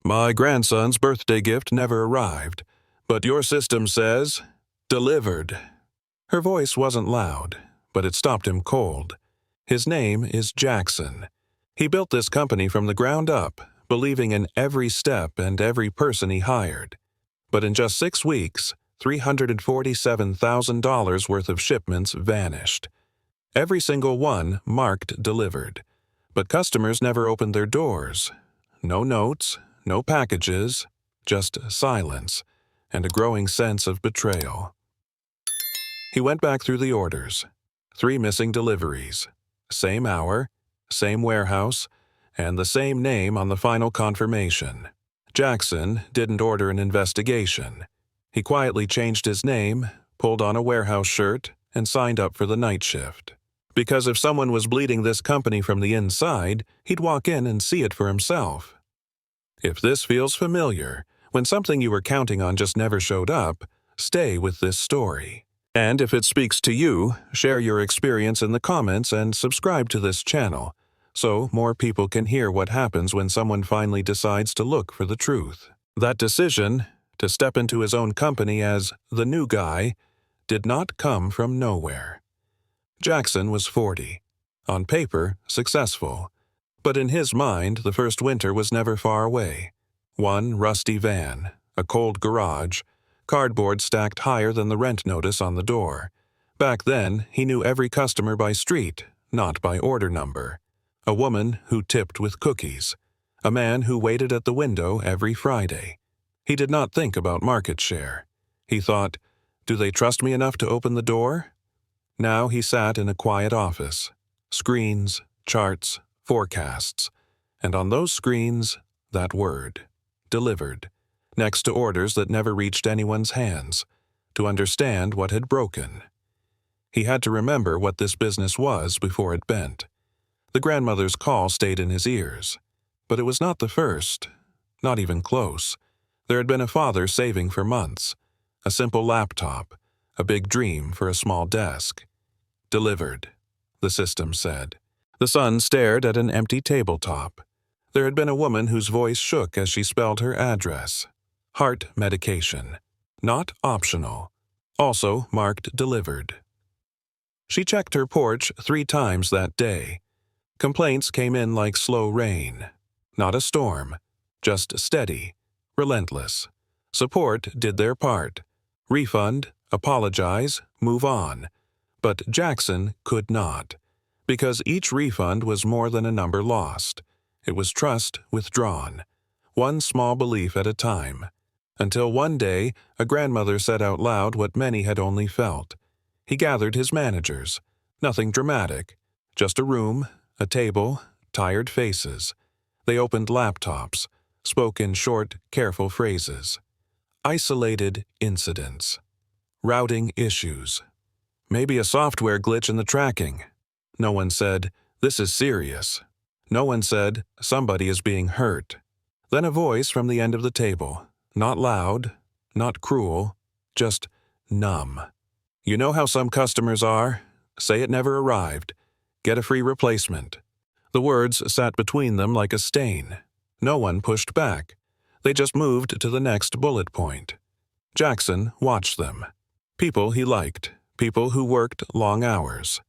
My grandson's birthday gift never arrived, but your system says, delivered. Her voice wasn't loud, but it stopped him cold. His name is Jackson. He built this company from the ground up, believing in every step and every person he hired. But in just 6 weeks, $347,000 worth of shipments vanished. Every single one marked delivered. But customers never opened their doors. No notes, no packages, just silence, and a growing sense of betrayal. He went back through the orders. 3 missing deliveries. Same hour, same warehouse, and the same name on the final confirmation. Jackson didn't order an investigation. He quietly changed his name, pulled on a warehouse shirt, and signed up for the night shift. Because if someone was bleeding this company from the inside, he'd walk in and see it for himself. If this feels familiar, when something you were counting on just never showed up, stay with this story. And if it speaks to you, share your experience in the comments and subscribe to this channel, so more people can hear what happens when someone finally decides to look for the truth. That decision, to step into his own company as the new guy, did not come from nowhere. Jackson was 40. On paper, successful. But in his mind, the first winter was never far away. One rusty van, a cold garage, cardboard stacked higher than the rent notice on the door. Back then, he knew every customer by street, not by order number. A woman who tipped with cookies. A man who waited at the window every Friday. He did not think about market share. He thought, do they trust me enough to open the door? Now he sat in a quiet office. Screens, charts, forecasts. And on those screens, that word, delivered, next to orders that never reached anyone's hands, to understand what had broken. He had to remember what this business was before it bent. The grandmother's call stayed in his ears. But it was not the first, not even close. There had been a father saving for months. A simple laptop, a big dream for a small desk. Delivered, the system said. The son stared at an empty tabletop. There had been a woman whose voice shook as she spelled her address. Heart medication. Not optional. Also marked delivered. She checked her porch 3 times that day. Complaints came in like slow rain. Not a storm. Just steady. Relentless. Support did their part. Refund, apologize, move on. But Jackson could not. Because each refund was more than a number lost. It was trust withdrawn. One small belief at a time. Until one day, a grandmother said out loud what many had only felt. He gathered his managers. Nothing dramatic. Just a room, a table, tired faces. They opened laptops, spoke in short, careful phrases. Isolated incidents. Routing issues. Maybe a software glitch in the tracking. No one said, this is serious. No one said, somebody is being hurt. Then a voice from the end of the table. Not loud, not cruel, just numb. You know how some customers are? Say it never arrived. Get a free replacement. The words sat between them like a stain. No one pushed back. They just moved to the next bullet point. Jackson watched them. People he liked, people who worked long hours.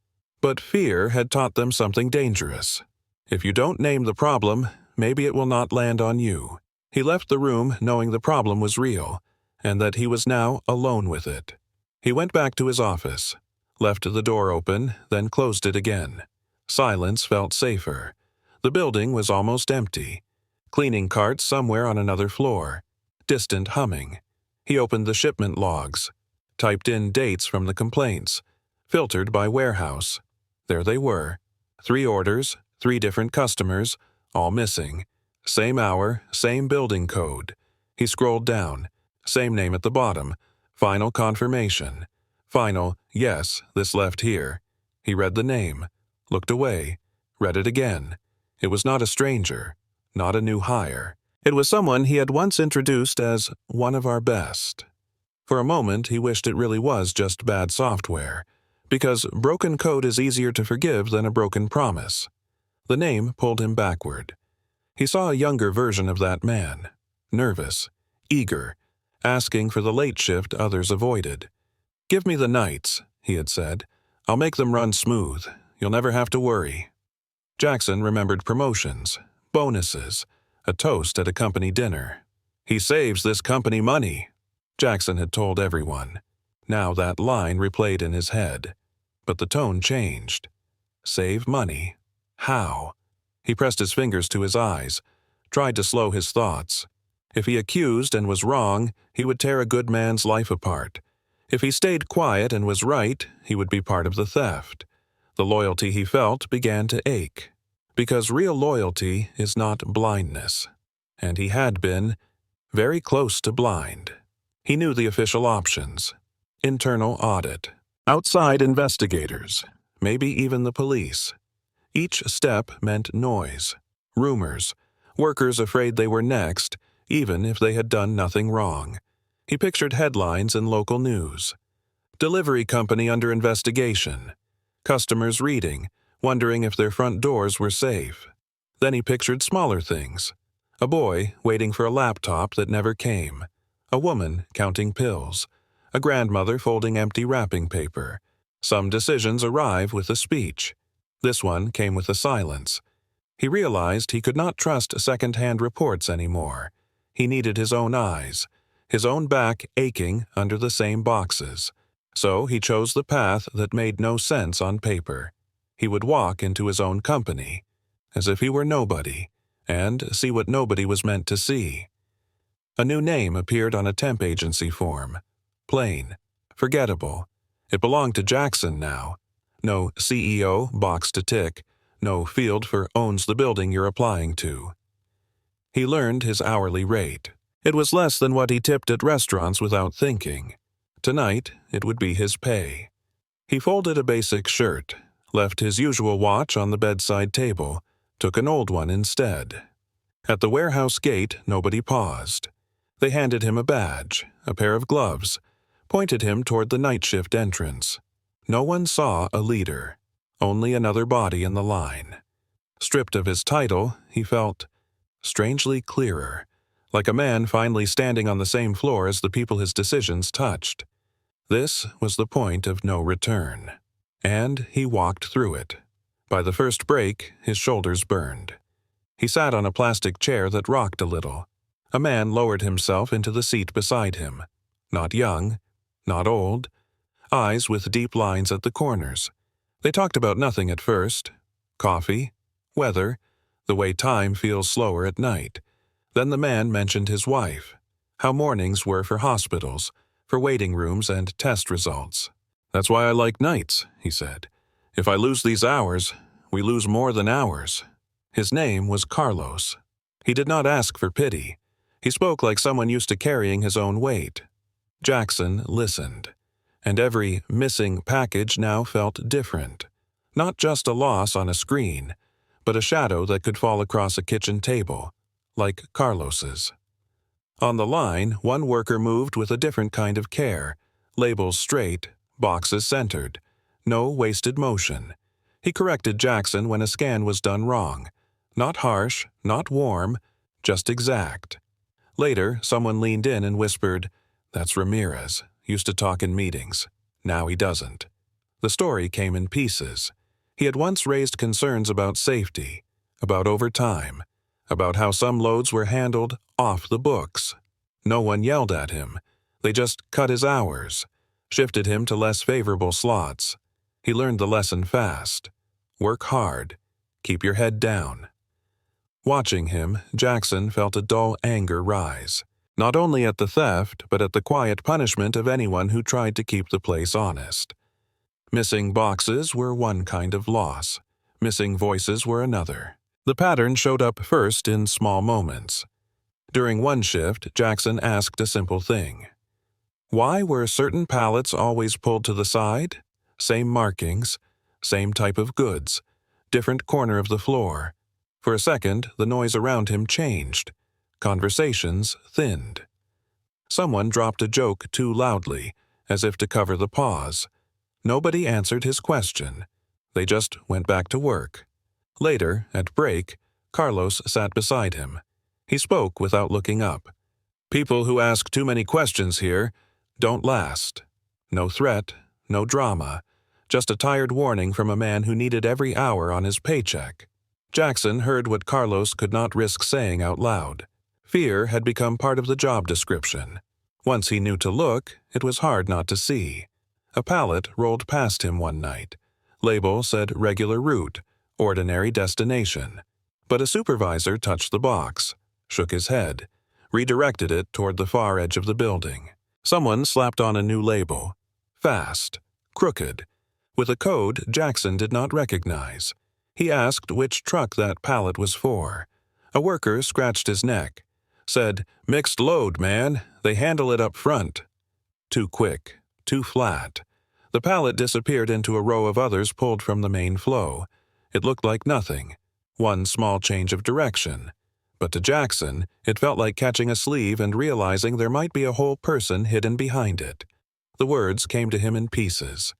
But fear had taught them something dangerous. If you don't name the problem, maybe it will not land on you. He left the room knowing the problem was real, and that he was now alone with it. He went back to his office, left the door open, then closed it again. Silence felt safer. The building was almost empty. Cleaning carts somewhere on another floor. Distant humming. He opened the shipment logs, typed in dates from the complaints, filtered by warehouse. There they were. 3 orders, 3 different customers, all missing. Same hour, same building code. He scrolled down. Same name at the bottom. Final confirmation. Final, yes, this left here. He read the name. Looked away. Read it again. It was not a stranger. Not a new hire. It was someone he had once introduced as one of our best. For a moment, he wished it really was just bad software, because broken code is easier to forgive than a broken promise. The name pulled him backward. He saw a younger version of that man. nervous, eager, asking for the late shift others avoided. "Give me the nights," he had said. "I'll make them run smooth. You'll never have to worry." Jackson remembered promotions, bonuses, a toast at a company dinner. "He saves this company money," Jackson had told everyone. Now that line replayed in his head. But the tone changed. Save money? How? He pressed his fingers to his eyes, tried to slow his thoughts. If he accused and was wrong, he would tear a good man's life apart. If he stayed quiet and was right, he would be part of the theft. The loyalty he felt began to ache. Because real loyalty is not blindness. And he had been very close to blind. He knew the official options. Internal audit. Outside investigators. Maybe even the police. Each step meant noise. Rumors. Workers afraid they were next, even if they had done nothing wrong. He pictured headlines in local news. Delivery company under investigation. Customers reading, wondering if their front doors were safe. Then he pictured smaller things. A boy waiting for a laptop that never came. A woman counting pills. A grandmother folding empty wrapping paper. Some decisions arrive with a speech. This one came with a silence. He realized he could not trust second-hand reports anymore. He needed his own eyes, his own back aching under the same boxes. So he chose the path that made no sense on paper. He would walk into his own company, as if he were nobody, and see what nobody was meant to see. A new name appeared on a temp agency form. Plain, forgettable. It belonged to Jackson now. No CEO box to tick, no field for owns the building you're applying to. He learned his hourly rate. It was less than what he tipped at restaurants without thinking. Tonight, it would be his pay. He folded a basic shirt, left his usual watch on the bedside table, took an old one instead. At the warehouse gate, nobody paused. They handed him a badge, a pair of gloves, pointed him toward the night shift entrance. No one saw a leader, only another body in the line. Stripped of his title, he felt strangely clearer, like a man finally standing on the same floor as the people his decisions touched. This was the point of no return. And he walked through it. By the first break, his shoulders burned. He sat on a plastic chair that rocked a little. A man lowered himself into the seat beside him. Not young, not old. Eyes with deep lines at the corners. They talked about nothing at first. Coffee, weather, the way time feels slower at night. Then the man mentioned his wife, how mornings were for hospitals, for waiting rooms and test results. "That's why I like nights," he said. "If I lose these hours, we lose more than hours." His name was Carlos. He did not ask for pity. He spoke like someone used to carrying his own weight. Jackson listened. And every missing package now felt different. Not just a loss on a screen, but a shadow that could fall across a kitchen table, like Carlos's. On the line, one worker moved with a different kind of care, labels straight, boxes centered, no wasted motion. He corrected Jackson when a scan was done wrong. Not harsh, not warm, just exact. Later, someone leaned in and whispered, "That's Ramirez. Used to talk in meetings. Now he doesn't." The story came in pieces. He had once raised concerns about safety, about overtime, about how some loads were handled off the books. No one yelled at him. They just cut his hours, shifted him to less favorable slots. He learned the lesson fast. Work hard. Keep your head down. Watching him, Jackson felt a dull anger rise. Not only at the theft, but at the quiet punishment of anyone who tried to keep the place honest. Missing boxes were one kind of loss. Missing voices were another. The pattern showed up first in small moments. During one shift, Jackson asked a simple thing. Why were certain pallets always pulled to the side? Same markings, same type of goods, different corner of the floor. For a second, the noise around him changed. Conversations thinned. Someone dropped a joke too loudly, as if to cover the pause. Nobody answered his question. They just went back to work. Later, at break, Carlos sat beside him. He spoke without looking up. People who ask too many questions here don't last. No threat, no drama, just a tired warning from a man who needed every hour on his paycheck. Jackson heard what Carlos could not risk saying out loud. Fear had become part of the job description. Once he knew to look, it was hard not to see. A pallet rolled past him one night. Label said regular route, ordinary destination. But a supervisor touched the box, shook his head, redirected it toward the far edge of the building. Someone slapped on a new label. Fast. Crooked. With a code Jackson did not recognize. He asked which truck that pallet was for. A worker scratched his neck. Said, "Mixed load, man. They handle it up front." Too quick. Too flat. The pallet disappeared into a row of others pulled from the main flow. It looked like nothing. One small change of direction. But to Jackson, it felt like catching a sleeve and realizing there might be a whole person hidden behind it. The words came to him in pieces.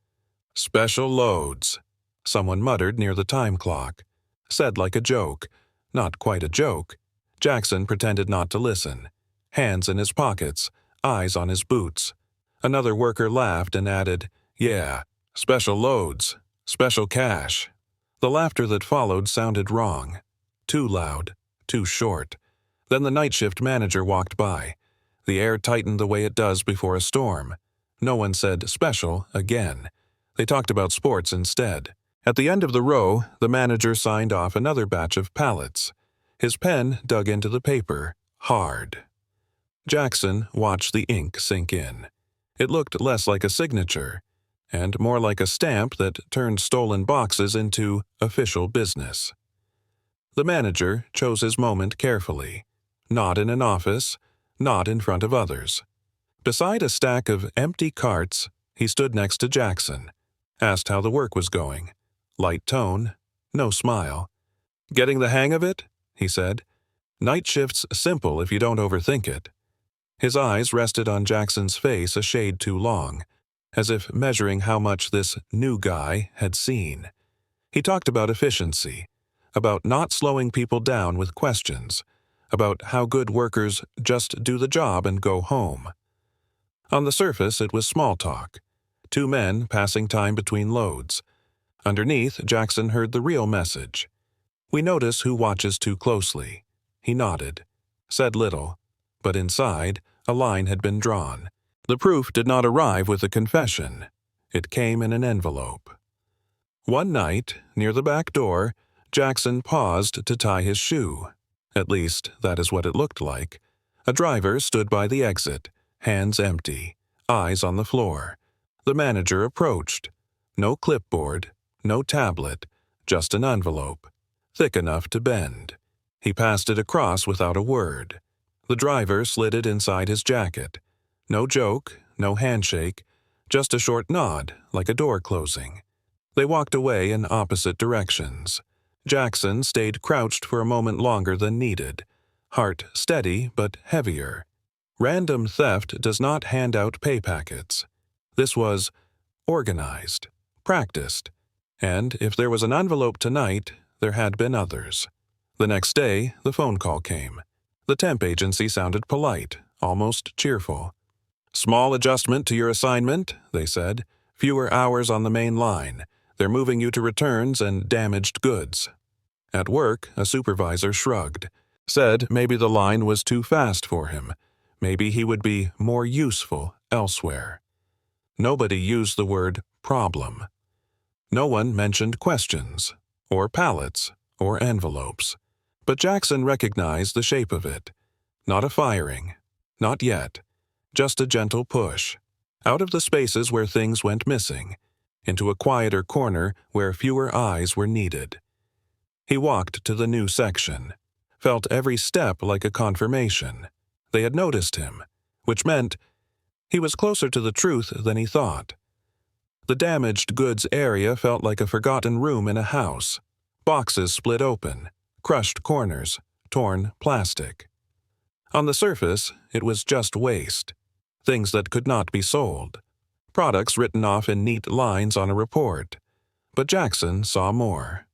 "Special loads," someone muttered near the time clock. Said like a joke. Not quite a joke. Jackson pretended not to listen. Hands in his pockets, eyes on his boots. Another worker laughed and added, "Yeah, special loads, special cash." The laughter that followed sounded wrong. Too loud, too short. Then the night shift manager walked by. The air tightened the way it does before a storm. No one said "special" again. They talked about sports instead. At the end of the row, the manager signed off another batch of pallets. His pen dug into the paper, hard. Jackson watched the ink sink in. It looked less like a signature, and more like a stamp that turned stolen boxes into official business. The manager chose his moment carefully. Not in an office, not in front of others. Beside a stack of empty carts, he stood next to Jackson. Asked how the work was going. Light tone, no smile. "Getting the hang of it?" he said. "Night shift's simple if you don't overthink it." His eyes rested on Jackson's face a shade too long, as if measuring how much this new guy had seen. He talked about efficiency, about not slowing people down with questions, about how good workers just do the job and go home. On the surface, it was small talk. Two men passing time between loads. Underneath, Jackson heard the real message. "We notice who watches too closely." He nodded, said little, but inside, a line had been drawn. The proof did not arrive with a confession. It came in an envelope. One night, near the back door, Jackson paused to tie his shoe. At least, that is what it looked like. A driver stood by the exit, hands empty, eyes on the floor. The manager approached. No clipboard, no tablet, just an envelope, thick enough to bend. He passed it across without a word. The driver slid it inside his jacket. No joke, no handshake, just a short nod, like a door closing. They walked away in opposite directions. Jackson stayed crouched for a moment longer than needed, heart steady but heavier. Random theft does not hand out pay packets. This was organized, practiced, and if there was an envelope tonight, there had been others. The next day, the phone call came. The temp agency sounded polite, almost cheerful. "Small adjustment to your assignment," they said. "Fewer hours on the main line. They're moving you to returns and damaged goods." At work, a supervisor shrugged, said maybe the line was too fast for him. Maybe he would be more useful elsewhere. Nobody used the word problem. No one mentioned questions, or pallets, or envelopes. But Jackson recognized the shape of it. Not a firing. Not yet. Just a gentle push. Out of the spaces where things went missing. Into a quieter corner where fewer eyes were needed. He walked to the new section. Felt every step like a confirmation. They had noticed him, which meant he was closer to the truth than he thought. The damaged goods area felt like a forgotten room in a house. Boxes split open, crushed corners, torn plastic. On the surface, it was just waste. Things that could not be sold. Products written off in neat lines on a report. But Jackson saw more.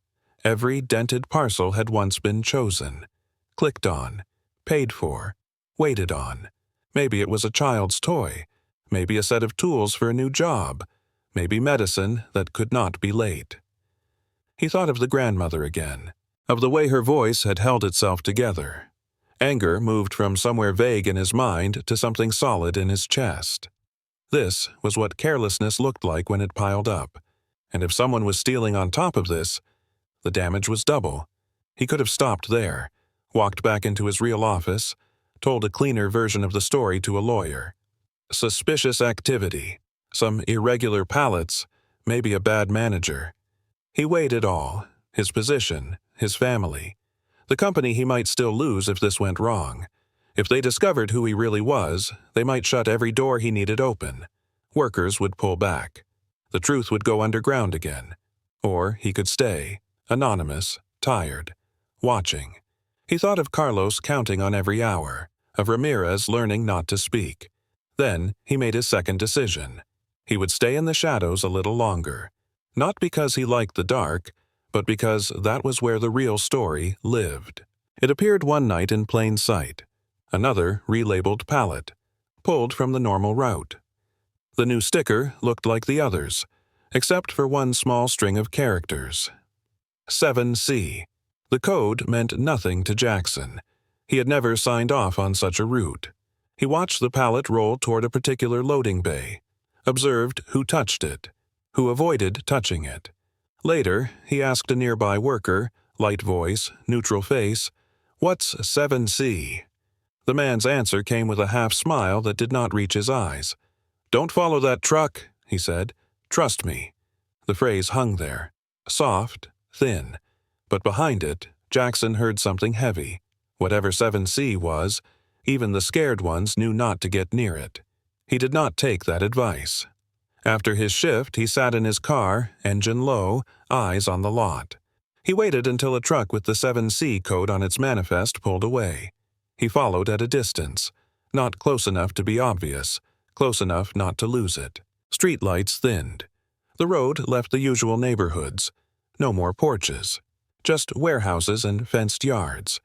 Every dented parcel had once been chosen, clicked on, paid for, waited on. Maybe it was a child's toy. Maybe a set of tools for a new job. Maybe medicine that could not be late. He thought of the grandmother again, of the way her voice had held itself together. Anger moved from somewhere vague in his mind to something solid in his chest. This was what carelessness looked like when it piled up, and if someone was stealing on top of this, the damage was double. He could have stopped there, walked back into his real office, told a cleaner version of the story to a lawyer. Suspicious activity, some irregular pallets, maybe a bad manager. He weighed it all, his position, his family. The company he might still lose if this went wrong. If they discovered who he really was, they might shut every door he needed open. Workers would pull back. The truth would go underground again. Or he could stay, anonymous, tired, watching. He thought of Carlos counting on every hour, of Ramirez learning not to speak. Then he made his second decision. He would stay in the shadows a little longer. Not because he liked the dark, but because that was where the real story lived. It appeared one night in plain sight. Another relabeled pallet, pulled from the normal route. The new sticker looked like the others, except for one small string of characters. 7C. The code meant nothing to Jackson. He had never signed off on such a route. He watched the pallet roll toward a particular loading bay, observed who touched it, who avoided touching it. Later, he asked a nearby worker, light voice, neutral face, "What's 7C?" The man's answer came with a half-smile that did not reach his eyes. "Don't follow that truck," he said. "Trust me." The phrase hung there, soft, thin. But behind it, Jackson heard something heavy. Whatever 7C was, even the scared ones knew not to get near it. He did not take that advice. After his shift, he sat in his car, engine low, eyes on the lot. He waited until a truck with the 7C code on its manifest pulled away. He followed at a distance, not close enough to be obvious, close enough not to lose it. Streetlights thinned. The road left the usual neighborhoods. No more porches. Just warehouses and fenced yards.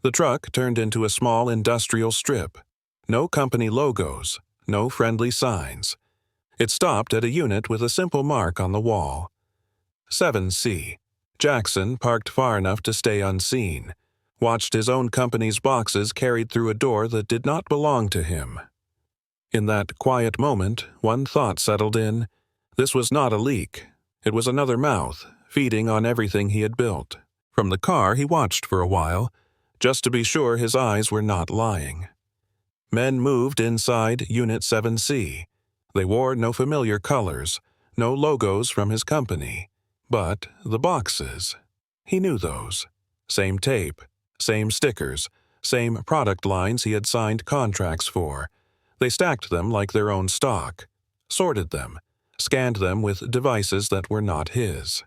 The truck turned into a small industrial strip. No company logos, no friendly signs. It stopped at a unit with a simple mark on the wall. 7C. Jackson parked far enough to stay unseen, watched his own company's boxes carried through a door that did not belong to him. In that quiet moment, one thought settled in. This was not a leak. It was another mouth, feeding on everything he had built. From the car, he watched for a while, just to be sure his eyes were not lying. Men moved inside Unit 7C. They wore no familiar colors, no logos from his company. But the boxes. He knew those. Same tape, same stickers, same product lines he had signed contracts for. They stacked them like their own stock, sorted them, scanned them with devices that were not his.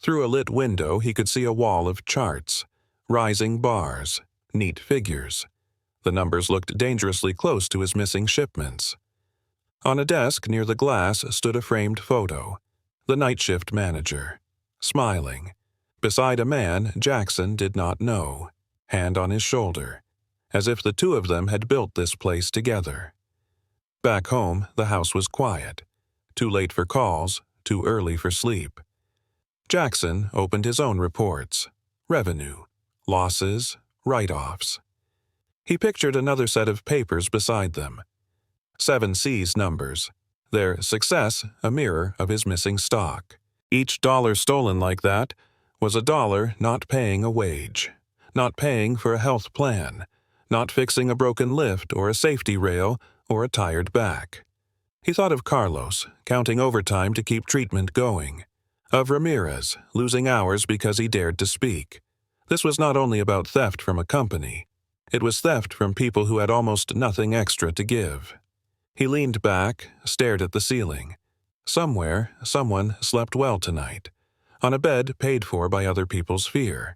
Through a lit window, he could see a wall of charts, rising bars, neat figures. The numbers looked dangerously close to his missing shipments. On a desk near the glass stood a framed photo. The night shift manager, smiling. Beside a man Jackson did not know, hand on his shoulder, as if the two of them had built this place together. Back home, the house was quiet. Too late for calls, too early for sleep. Jackson opened his own reports. Revenue, losses, write-offs. He pictured another set of papers beside them. 7C's numbers. Their success a mirror of his missing stock. Each dollar stolen like that was a dollar not paying a wage, not paying for a health plan, not fixing a broken lift or a safety rail or a tired back. He thought of Carlos, counting overtime to keep treatment going. Of Ramirez, losing hours because he dared to speak. This was not only about theft from a company. It was theft from people who had almost nothing extra to give. He leaned back, stared at the ceiling. Somewhere, someone slept well tonight, on a bed paid for by other people's fear.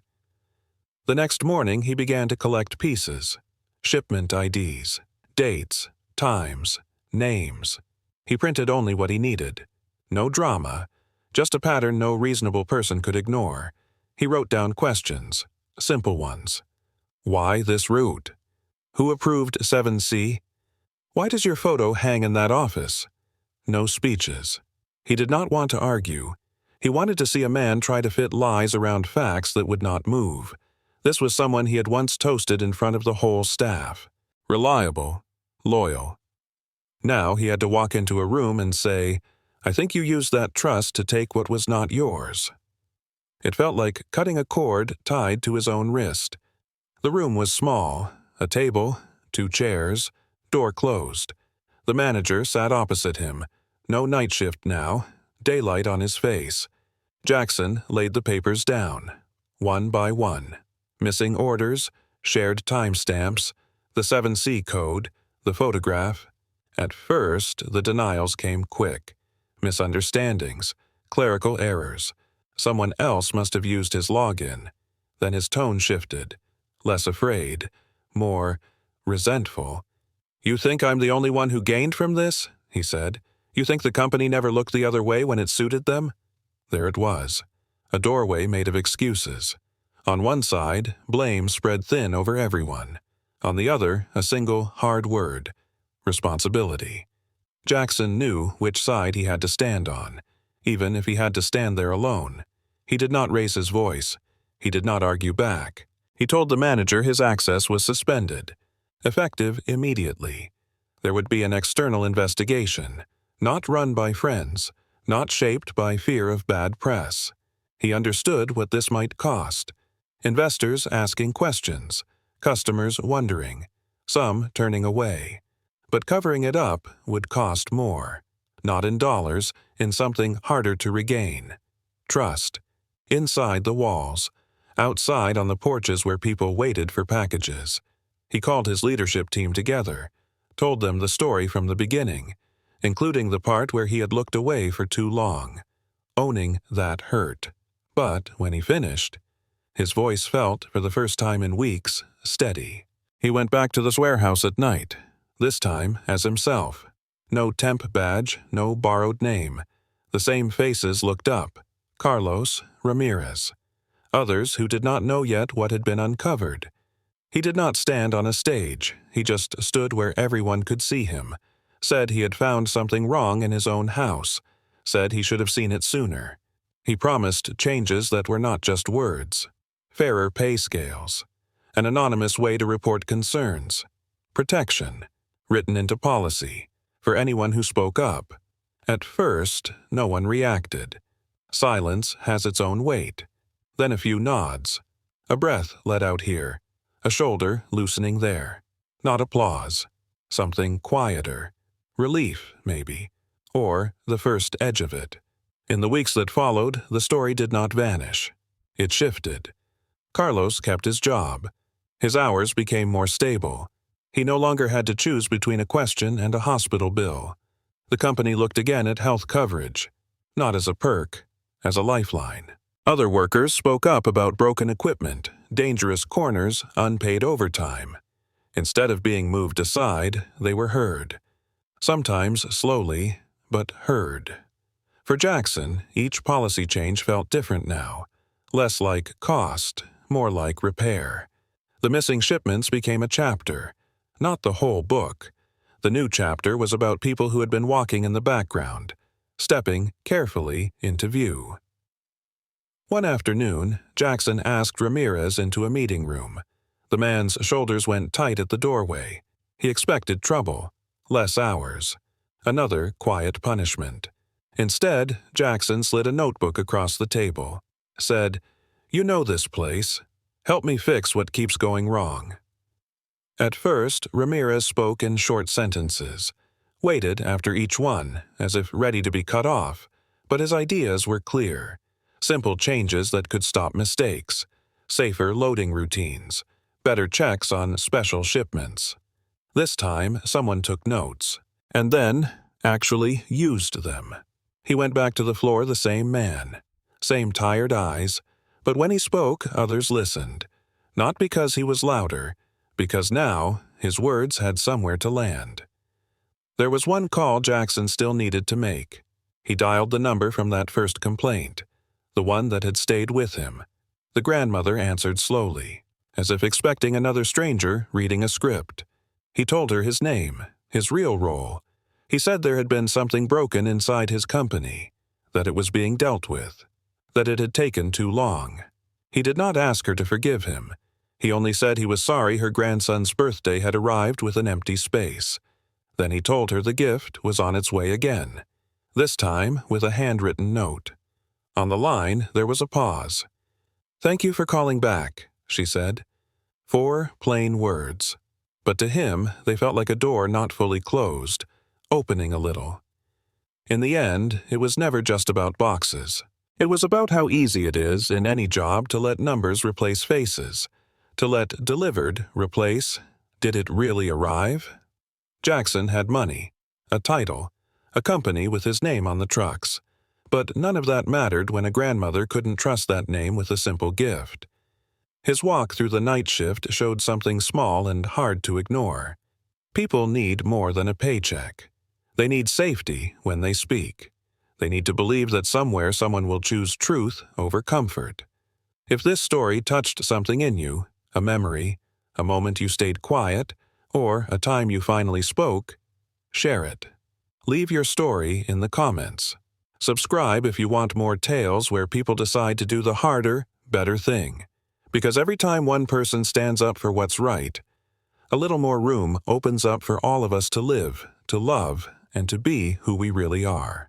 The next morning, he began to collect pieces, shipment IDs, dates, times, names. He printed only what he needed. No drama, just a pattern no reasonable person could ignore. He wrote down questions, simple ones. Why this route? Who approved 7C? "Why does your photo hang in that office?" No speeches. He did not want to argue. He wanted to see a man try to fit lies around facts that would not move. This was someone he had once toasted in front of the whole staff. Reliable, loyal. Now he had to walk into a room and say, "I think you used that trust to take what was not yours." It felt like cutting a cord tied to his own wrist. The room was small, a table, 2 chairs, door closed. The manager sat opposite him. No night shift now, daylight on his face. Jackson laid the papers down, one by one. Missing orders, shared timestamps, the 7C code, the photograph. At first, the denials came quick. Misunderstandings, clerical errors. Someone else must have used his login. Then his tone shifted. Less afraid, more resentful. "You think I'm the only one who gained from this?" he said. "You think the company never looked the other way when it suited them?" There it was, a doorway made of excuses. On one side, blame spread thin over everyone. On the other, a single hard word: responsibility. Jackson knew which side he had to stand on, even if he had to stand there alone. He did not raise his voice. He did not argue back. He told the manager his access was suspended, effective immediately. There would be an external investigation, not run by friends, not shaped by fear of bad press. He understood what this might cost. Investors asking questions, customers wondering, some turning away. But covering it up would cost more. Not in dollars, in something harder to regain. Trust. Inside the walls. Outside on the porches where people waited for packages. He called his leadership team together, told them the story from the beginning, including the part where he had looked away for too long. Owning that hurt. But when he finished, his voice felt, for the first time in weeks, steady. He went back to this warehouse at night, this time as himself. No temp badge, no borrowed name. The same faces looked up. Carlos, Ramirez. Others who did not know yet what had been uncovered. He did not stand on a stage. He just stood where everyone could see him. Said he had found something wrong in his own house. Said he should have seen it sooner. He promised changes that were not just words. Fairer pay scales. An anonymous way to report concerns. Protection. Written into policy. For anyone who spoke up. At first, no one reacted. Silence has its own weight. Then a few nods. A breath let out here. A shoulder loosening there. Not applause. Something quieter. Relief, maybe. Or the first edge of it. In the weeks that followed, the story did not vanish. It shifted. Carlos kept his job. His hours became more stable. He no longer had to choose between a question and a hospital bill. The company looked again at health coverage. Not as a perk, as a lifeline. Other workers spoke up about broken equipment, dangerous corners, unpaid overtime. Instead of being moved aside, they were heard. Sometimes slowly, but heard. For Jackson, each policy change felt different now. Less like cost, more like repair. The missing shipments became a chapter, not the whole book. The new chapter was about people who had been walking in the background, stepping carefully into view. One afternoon, Jackson asked Ramirez into a meeting room. The man's shoulders went tight at the doorway. He expected trouble, less hours, another quiet punishment. Instead, Jackson slid a notebook across the table, said, "You know this place. Help me fix what keeps going wrong." At first, Ramirez spoke in short sentences, waited after each one, as if ready to be cut off, but his ideas were clear. Simple changes that could stop mistakes, safer loading routines, better checks on special shipments. This time, someone took notes, and then actually used them. He went back to the floor the same man, same tired eyes, but when he spoke, others listened. Not because he was louder, because now his words had somewhere to land. There was one call Jackson still needed to make. He dialed the number from that first complaint, the one that had stayed with him. The grandmother answered slowly, as if expecting another stranger reading a script. He told her his name, his real role. He said there had been something broken inside his company, that it was being dealt with, that it had taken too long. He did not ask her to forgive him. He only said he was sorry her grandson's birthday had arrived with an empty space. Then he told her the gift was on its way again, this time with a handwritten note. On the line, there was a pause. "Thank you for calling back," she said. 4 plain words. But to him, they felt like a door not fully closed, opening a little. In the end, it was never just about boxes. It was about how easy it is in any job to let numbers replace faces, to let delivered replace did it really arrive? Jackson had money, a title, a company with his name on the trucks. But none of that mattered when a grandmother couldn't trust that name with a simple gift. His walk through the night shift showed something small and hard to ignore. People need more than a paycheck. They need safety when they speak. They need to believe that somewhere someone will choose truth over comfort. If this story touched something in you, a memory, a moment you stayed quiet, or a time you finally spoke, share it. Leave your story in the comments. Subscribe if you want more tales where people decide to do the harder, better thing. Because every time one person stands up for what's right, a little more room opens up for all of us to live, to love, and to be who we really are.